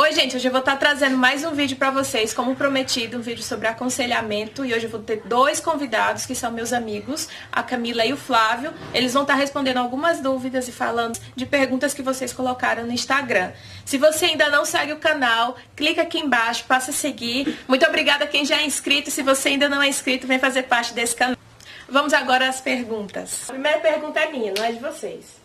Oi, gente, hoje eu vou estar trazendo mais um vídeo para vocês, como prometido, um vídeo sobre aconselhamento. E hoje eu vou ter dois convidados que são meus amigos, a Camila e o Flávio. Eles vão estar respondendo algumas dúvidas e falando de perguntas que vocês colocaram no Instagram. Se você ainda não segue o canal, clica aqui embaixo, passa a seguir. Muito obrigada a quem já é inscrito. Se você ainda não é inscrito, vem fazer parte desse canal. Vamos agora às perguntas. A primeira pergunta é minha, não é de vocês.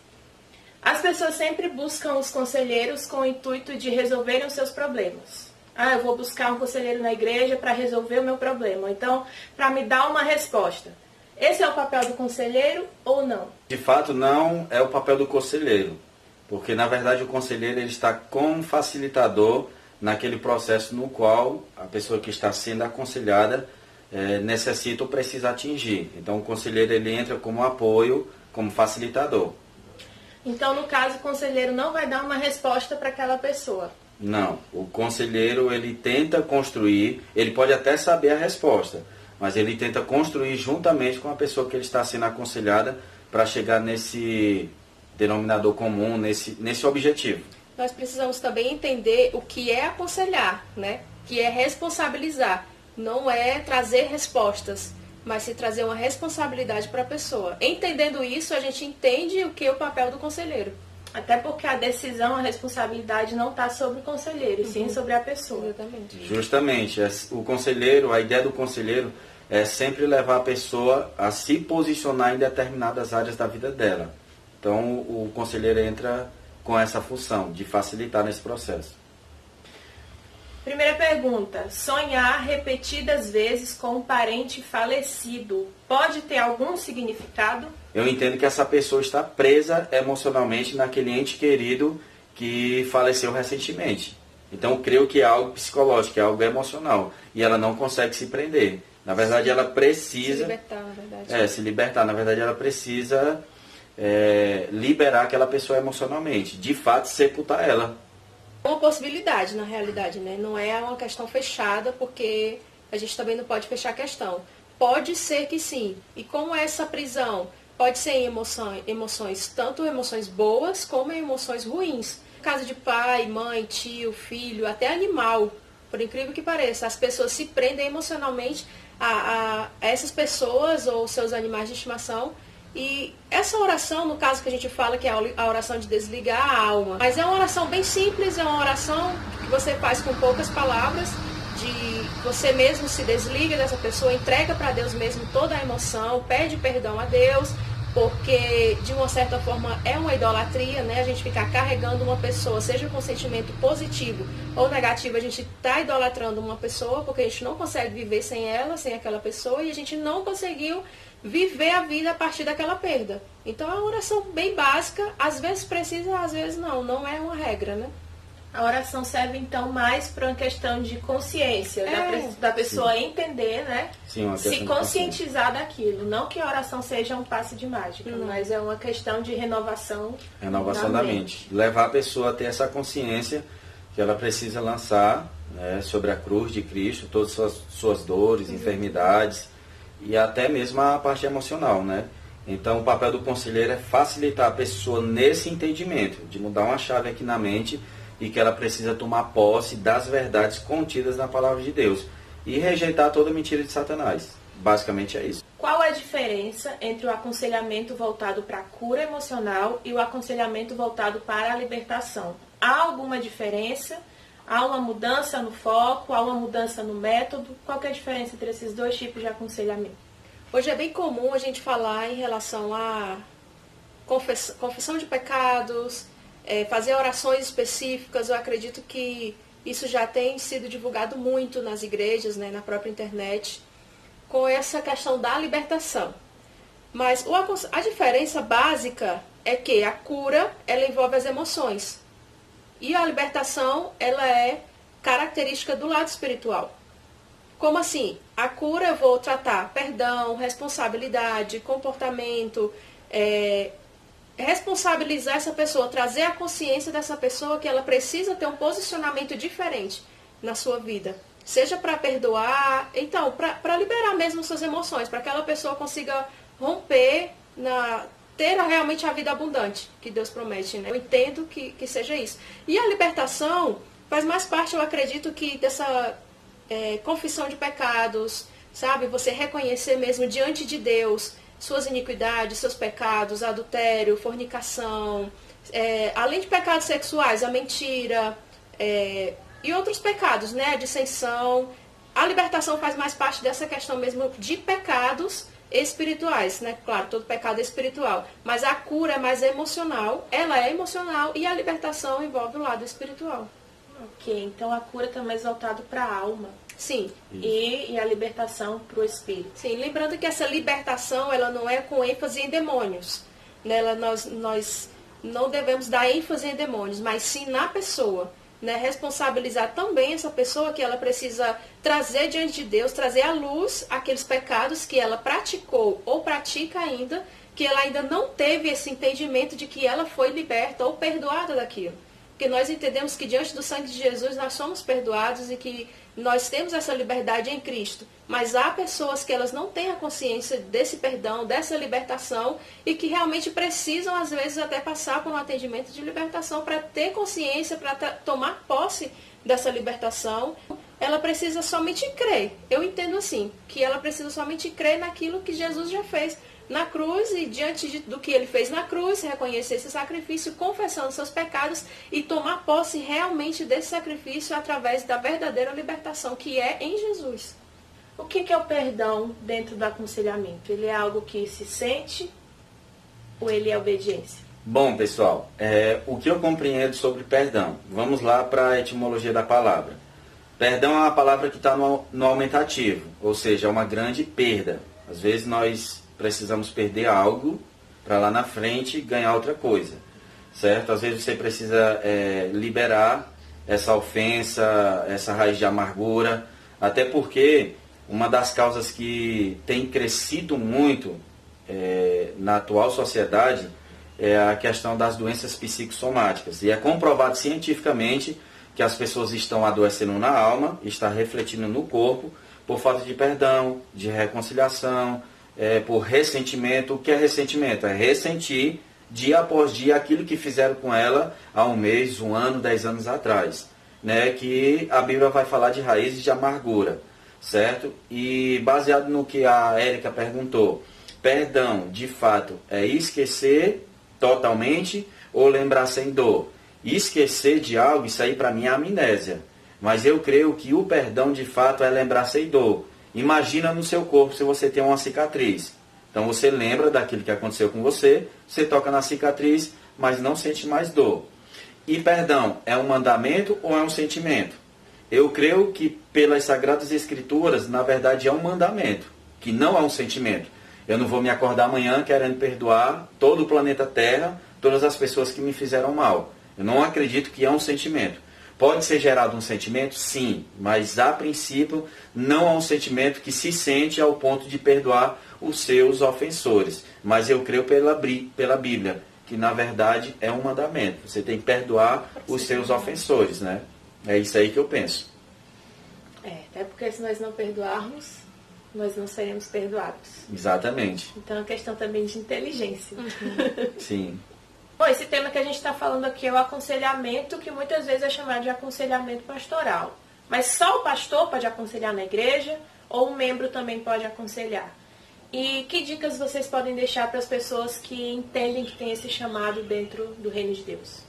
As pessoas sempre buscam os conselheiros com o intuito de resolverem os seus problemas. Eu vou buscar um conselheiro na igreja para resolver o meu problema. Então, para me dar uma resposta. Esse é o papel do conselheiro ou não? De fato, não é o papel do conselheiro. Porque, na verdade, o conselheiro ele está como facilitador naquele processo no qual a pessoa que está sendo aconselhada necessita ou precisa atingir. Então, o conselheiro ele entra como apoio, como facilitador. Então, no caso, o conselheiro não vai dar uma resposta para aquela pessoa. Não, o conselheiro ele tenta construir, ele pode até saber a resposta, mas ele tenta construir juntamente com a pessoa que ele está sendo aconselhada para chegar nesse denominador comum, nesse objetivo. Nós precisamos também entender o que é aconselhar, né? Que é responsabilizar, não é trazer respostas, mas se trazer uma responsabilidade para a pessoa. Entendendo isso, a gente entende o que é o papel do conselheiro. Até porque a decisão, a responsabilidade não está sobre o conselheiro, e sim sobre a pessoa. Exatamente. Justamente. O conselheiro, a ideia do conselheiro é sempre levar a pessoa a se posicionar em determinadas áreas da vida dela. Então, o conselheiro entra com essa função de facilitar nesse processo. Primeira pergunta. Sonhar repetidas vezes com um parente falecido pode ter algum significado? Eu entendo que essa pessoa está presa emocionalmente naquele ente querido que faleceu recentemente. Então, eu creio que é algo psicológico, é algo emocional. E ela não consegue se prender. Na verdade, ela precisa... Se libertar, na verdade. Se libertar. Na verdade, ela precisa liberar aquela pessoa emocionalmente. De fato, sepultar ela. Uma possibilidade, na realidade, né? Não é uma questão fechada, porque a gente também não pode fechar a questão. Pode ser que sim. E como é essa prisão? Pode ser em emoções, tanto emoções boas como em emoções ruins. No caso de pai, mãe, tio, filho, até animal, por incrível que pareça, as pessoas se prendem emocionalmente a essas pessoas ou seus animais de estimação. E essa oração, no caso que a gente fala que é a oração de desligar a alma, mas é uma oração bem simples, é uma oração que você faz com poucas palavras, de você mesmo se desliga dessa pessoa, entrega para Deus mesmo toda a emoção, pede perdão a Deus, porque de uma certa forma é uma idolatria, né? A gente ficar carregando uma pessoa, seja com sentimento positivo ou negativo, a gente está idolatrando uma pessoa, porque a gente não consegue viver sem ela, sem aquela pessoa, e a gente não conseguiu viver a vida a partir daquela perda. Então é uma oração bem básica, às vezes precisa, às vezes não é uma regra, né? A oração serve então mais para uma questão de consciência, da pessoa entender, né? Sim, se conscientizar daquilo. Não que a oração seja um passe de mágica, mas é uma questão de renovação. Renovação da mente. Levar a pessoa a ter essa consciência que ela precisa lançar, né, sobre a cruz de Cristo, todas as suas dores, enfermidades, e até mesmo a parte emocional, né? Então, o papel do conselheiro é facilitar a pessoa nesse entendimento, de mudar uma chave aqui na mente e que ela precisa tomar posse das verdades contidas na palavra de Deus e rejeitar toda mentira de Satanás. Basicamente é isso. Qual é a diferença entre o aconselhamento voltado para a cura emocional e o aconselhamento voltado para a libertação? Há alguma diferença? Há uma mudança no foco? Há uma mudança no método? Qual que é a diferença entre esses dois tipos de aconselhamento? Hoje é bem comum a gente falar em relação a confissão de pecados, fazer orações específicas. Eu acredito que isso já tem sido divulgado muito nas igrejas, né, na própria internet, com essa questão da libertação. Mas a diferença básica é que a cura, ela envolve as emoções. E a libertação, ela é característica do lado espiritual. Como assim? A cura eu vou tratar perdão, responsabilidade, comportamento, responsabilizar essa pessoa, trazer a consciência dessa pessoa que ela precisa ter um posicionamento diferente na sua vida. Seja para perdoar, então, para liberar mesmo suas emoções, para que aquela pessoa consiga romper, ter realmente a vida abundante que Deus promete, né? Eu entendo que seja isso. E a libertação Faz mais parte, eu acredito, que dessa confissão de pecados, sabe? Você reconhecer mesmo diante de Deus suas iniquidades, seus pecados, adultério, fornicação, além de pecados sexuais, a mentira e outros pecados, né? A dissensão. A libertação faz mais parte dessa questão mesmo de pecados espirituais, né? Claro, todo pecado é espiritual, mas a cura é mais emocional, ela é emocional e a libertação envolve o lado espiritual. Ok, então a cura está mais voltada para a alma. Sim. E a libertação para o espírito. Sim, lembrando que essa libertação, ela não é com ênfase em demônios. Nela, nós não devemos dar ênfase em demônios, mas sim na pessoa. Né? Responsabilizar também essa pessoa que ela precisa trazer diante de Deus, trazer à luz aqueles pecados que ela praticou ou pratica ainda, que ela ainda não teve esse entendimento de que ela foi liberta ou perdoada daquilo. Porque nós entendemos que diante do sangue de Jesus nós somos perdoados e que nós temos essa liberdade em Cristo. Mas há pessoas que elas não têm a consciência desse perdão, dessa libertação e que realmente precisam, às vezes, até passar por um atendimento de libertação para ter consciência, para tomar posse dessa libertação. Ela precisa somente crer. Eu entendo assim, que ela precisa somente crer naquilo que Jesus já fez na cruz e diante do que ele fez na cruz, reconhecer esse sacrifício, confessando seus pecados e tomar posse realmente desse sacrifício através da verdadeira libertação que é em Jesus. O que é o perdão dentro do aconselhamento? Ele é algo que se sente ou ele é obediência? Bom, pessoal, o que eu compreendo sobre perdão? Vamos lá para a etimologia da palavra. Perdão é uma palavra que está no aumentativo, ou seja, é uma grande perda. Às vezes nós precisamos perder algo para lá na frente ganhar outra coisa, certo? Às vezes você precisa liberar essa ofensa, essa raiz de amargura, até porque uma das causas que tem crescido muito na atual sociedade é a questão das doenças psicossomáticas. E é comprovado cientificamente que as pessoas estão adoecendo na alma, está refletindo no corpo, por falta de perdão, de reconciliação, por ressentimento. O que é ressentimento? É ressentir dia após dia aquilo que fizeram com ela há um mês, um ano, 10 anos atrás. Né? Que a Bíblia vai falar de raízes de amargura, certo? E baseado no que a Érica perguntou, perdão, de fato, é esquecer totalmente ou lembrar sem dor? Esquecer de algo, isso aí para mim é amnésia. Mas eu creio que o perdão, de fato, é lembrar sem dor. Imagina no seu corpo se você tem uma cicatriz. Então você lembra daquilo que aconteceu com você, você toca na cicatriz, mas não sente mais dor. E perdão, é um mandamento ou é um sentimento? Eu creio que pelas Sagradas Escrituras, na verdade é um mandamento, que não é um sentimento. Eu não vou me acordar amanhã querendo perdoar todo o planeta Terra, todas as pessoas que me fizeram mal. Eu não acredito que é um sentimento. Pode ser gerado um sentimento? Sim, mas a princípio não é um sentimento que se sente ao ponto de perdoar os seus ofensores. Mas eu creio pela Bíblia, que na verdade é um mandamento. Você tem que perdoar os seus ofensores, né? É isso aí que eu penso. Até porque se nós não perdoarmos, nós não seremos perdoados. Exatamente. Então é uma questão também de inteligência. Sim. Bom, esse tema que a gente está falando aqui é o aconselhamento, que muitas vezes é chamado de aconselhamento pastoral. Mas só o pastor pode aconselhar na igreja ou um membro também pode aconselhar? E que dicas vocês podem deixar para as pessoas que entendem que tem esse chamado dentro do reino de Deus?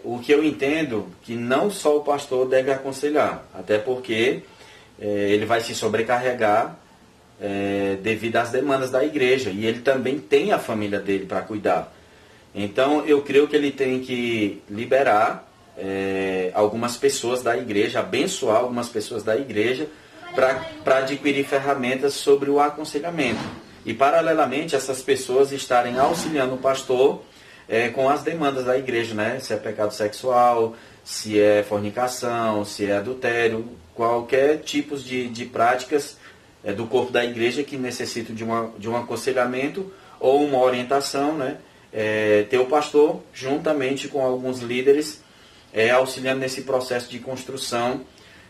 O que eu entendo que não só o pastor deve aconselhar, até porque ele vai se sobrecarregar devido às demandas da igreja e ele também tem a família dele para cuidar. Então eu creio que ele tem que liberar algumas pessoas da igreja, abençoar algumas pessoas da igreja para adquirir ferramentas sobre o aconselhamento. E paralelamente essas pessoas estarem auxiliando o pastor com as demandas da igreja, né? Se é pecado sexual, se é fornicação, se é adultério, qualquer tipo de práticas do corpo da igreja que necessitam de um aconselhamento ou uma orientação, né? Ter o pastor, juntamente com alguns líderes, auxiliando nesse processo de construção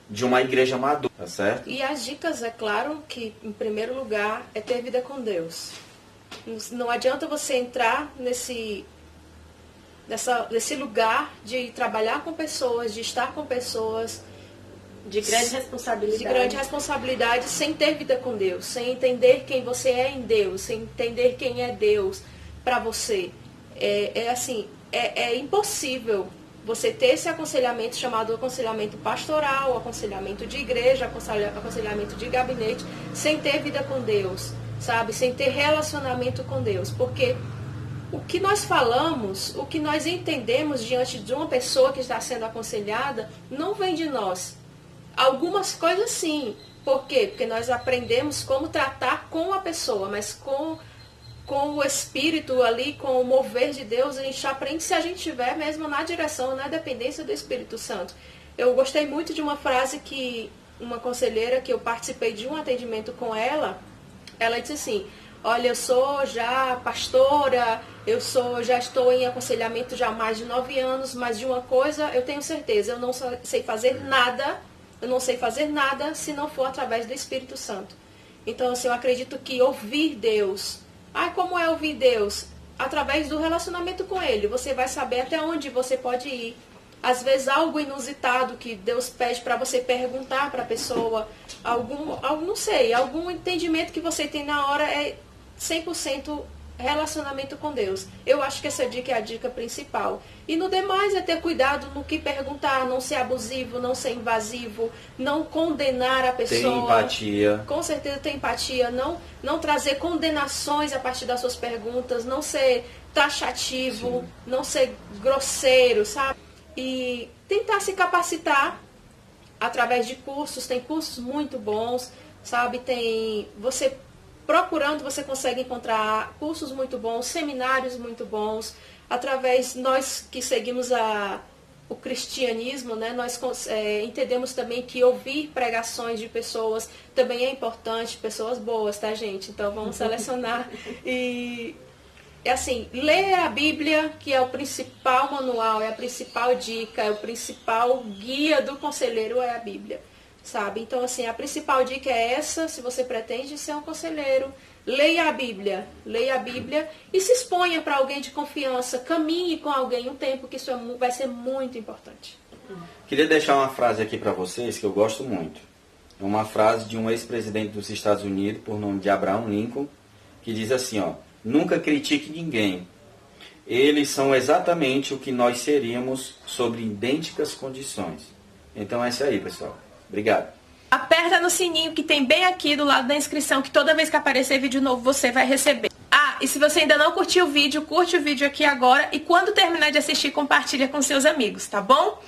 de uma igreja madura, tá certo? E as dicas, é claro, que em primeiro lugar é ter vida com Deus. Não adianta você entrar desse lugar de trabalhar com pessoas, de estar com pessoas, de grande responsabilidade, sem ter vida com Deus, sem entender quem você é em Deus, sem entender quem é Deus para você. É impossível você ter esse aconselhamento chamado aconselhamento pastoral, aconselhamento de igreja, aconselhamento de gabinete, sem ter vida com Deus, sabe? Sem ter relacionamento com Deus. Porque o que nós falamos, o que nós entendemos diante de uma pessoa que está sendo aconselhada, não vem de nós. Algumas coisas sim. Por quê? Porque nós aprendemos como tratar com a pessoa, mas com o Espírito ali, com o mover de Deus, a gente aprende se a gente estiver mesmo na direção, na dependência do Espírito Santo. Eu gostei muito de uma frase que uma conselheira, que eu participei de um atendimento com ela disse assim: olha, eu sou já pastora, já estou em aconselhamento já há mais de 9 anos, mas de uma coisa eu tenho certeza, eu não sei fazer nada se não for através do Espírito Santo. Então, assim, eu acredito que ouvir Deus... como é ouvir Deus? Através do relacionamento com Ele. Você vai saber até onde você pode ir. Às vezes, algo inusitado que Deus pede para você perguntar para a pessoa, algum entendimento que você tem na hora é 100% relacionamento com Deus. Eu acho que essa dica é a dica principal. E no demais é ter cuidado no que perguntar, não ser abusivo, não ser invasivo, não condenar a pessoa. Ter empatia. Com certeza ter empatia, não trazer condenações a partir das suas perguntas, não ser taxativo, sim, não ser grosseiro, sabe? E tentar se capacitar através de cursos, tem cursos muito bons, sabe? Procurando, você consegue encontrar cursos muito bons, seminários muito bons. Nós que seguimos o cristianismo, né, nós entendemos também que ouvir pregações de pessoas também é importante, pessoas boas, tá, gente? Então vamos selecionar. E assim, ler a Bíblia, que é o principal manual, é a principal dica, é o principal guia do conselheiro, é a Bíblia. Sabe? Então, assim, a principal dica é essa: se você pretende ser um conselheiro, leia a Bíblia e se exponha para alguém de confiança, caminhe com alguém um tempo, que isso vai ser muito importante. Queria deixar uma frase aqui para vocês que eu gosto muito. É uma frase de um ex-presidente dos Estados Unidos, por nome de Abraham Lincoln, que diz assim, nunca critique ninguém. Eles são exatamente o que nós seríamos sobre idênticas condições. Então é isso aí, pessoal. Obrigado. Aperta no sininho que tem bem aqui do lado da inscrição, que toda vez que aparecer vídeo novo você vai receber. E se você ainda não curtiu o vídeo, curte o vídeo aqui agora e quando terminar de assistir, compartilha com seus amigos, tá bom?